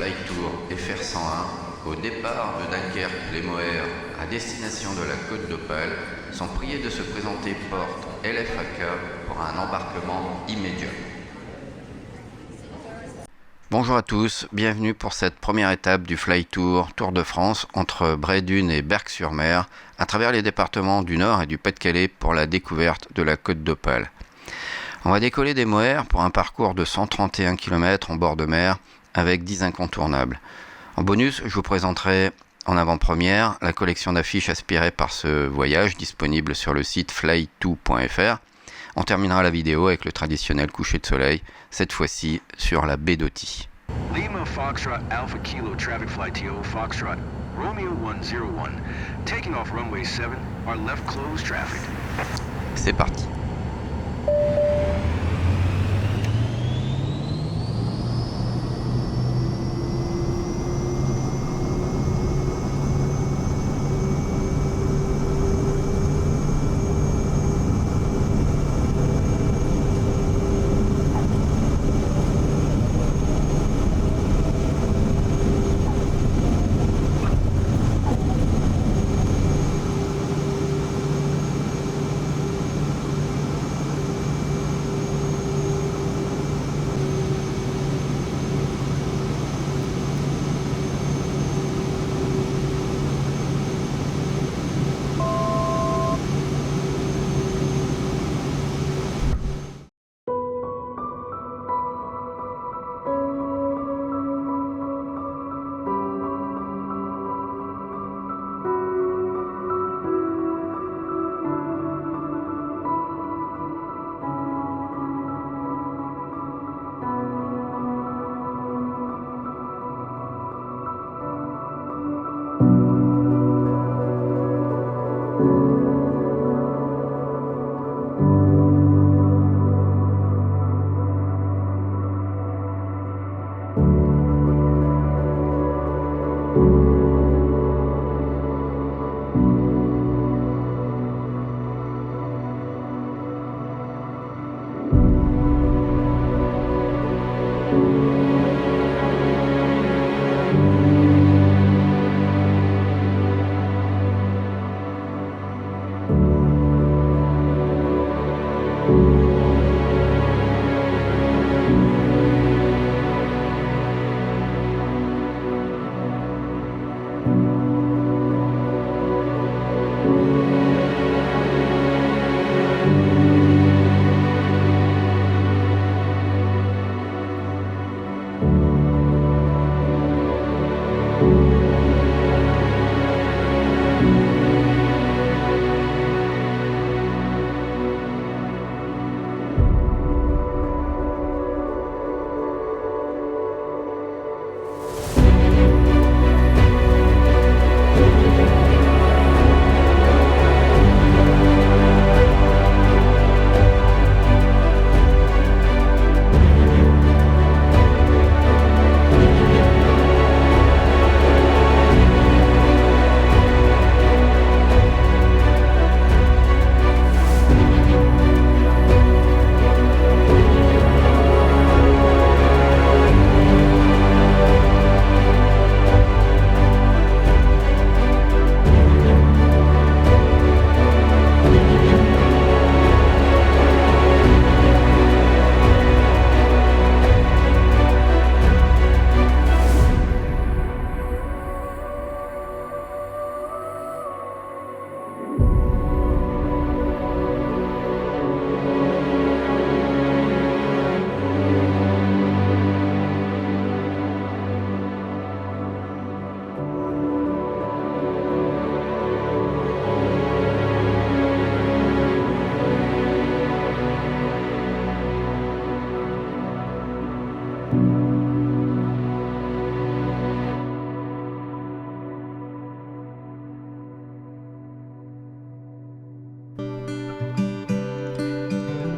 Fly Tour FR 101, au départ de Dunkerque, les Moers, à destination de la Côte d'Opale, sont priés de se présenter porte LFAK pour un embarquement immédiat. Bonjour à tous, bienvenue pour cette première étape du Fly Tour Tour de France entre Bray-Dunes et Berck-sur-Mer, à travers les départements du Nord et du Pas-de-Calais pour la découverte de la Côte d'Opale. On va décoller des Moers pour un parcours de 131 km en bord de mer avec 10 incontournables. En bonus, je vous présenterai en avant-première la collection d'affiches inspirées par ce voyage disponible sur le site fly2.fr. On terminera la vidéo avec le traditionnel coucher de soleil, cette fois-ci sur la baie d'Auty. Lima Foxtrot Alpha Kilo Traffic Flight TO Foxtrot Romeo 101 taking off runway 7 our left closed traffic. C'est parti.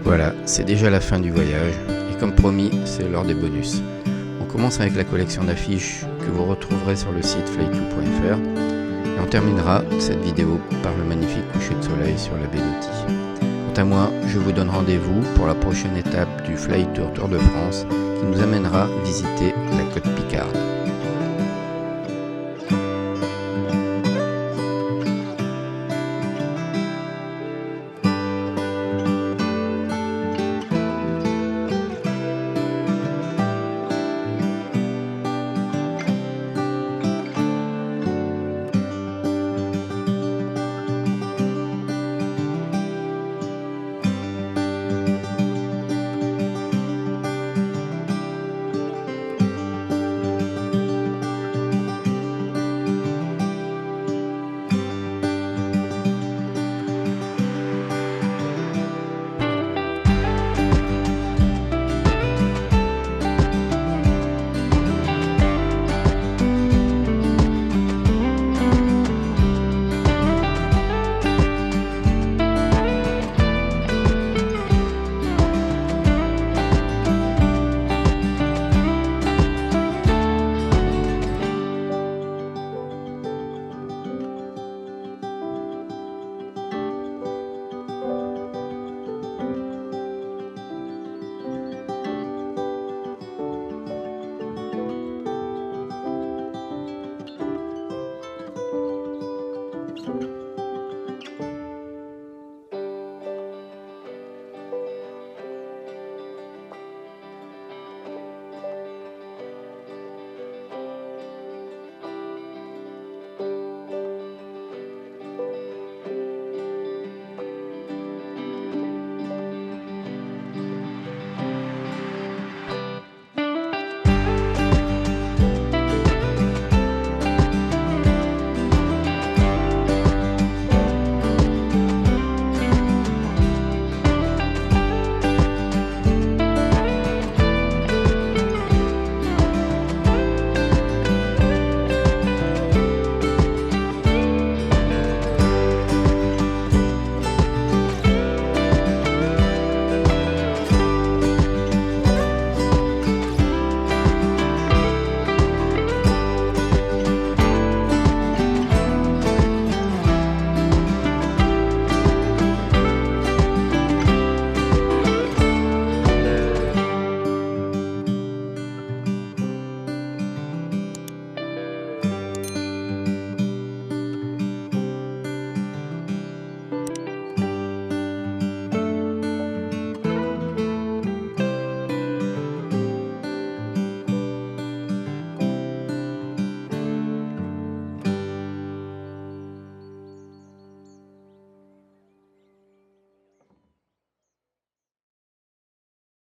Voilà, c'est déjà la fin du voyage, et comme promis, c'est l'heure des bonus. On commence avec la collection d'affiches que vous retrouverez sur le site fly2.fr, et on terminera cette vidéo par le magnifique coucher de soleil sur la baie d'Auty. Quant à moi, je vous donne rendez-vous pour la prochaine étape du Fly Tour Tour de France qui nous amènera visiter la côte Picarde.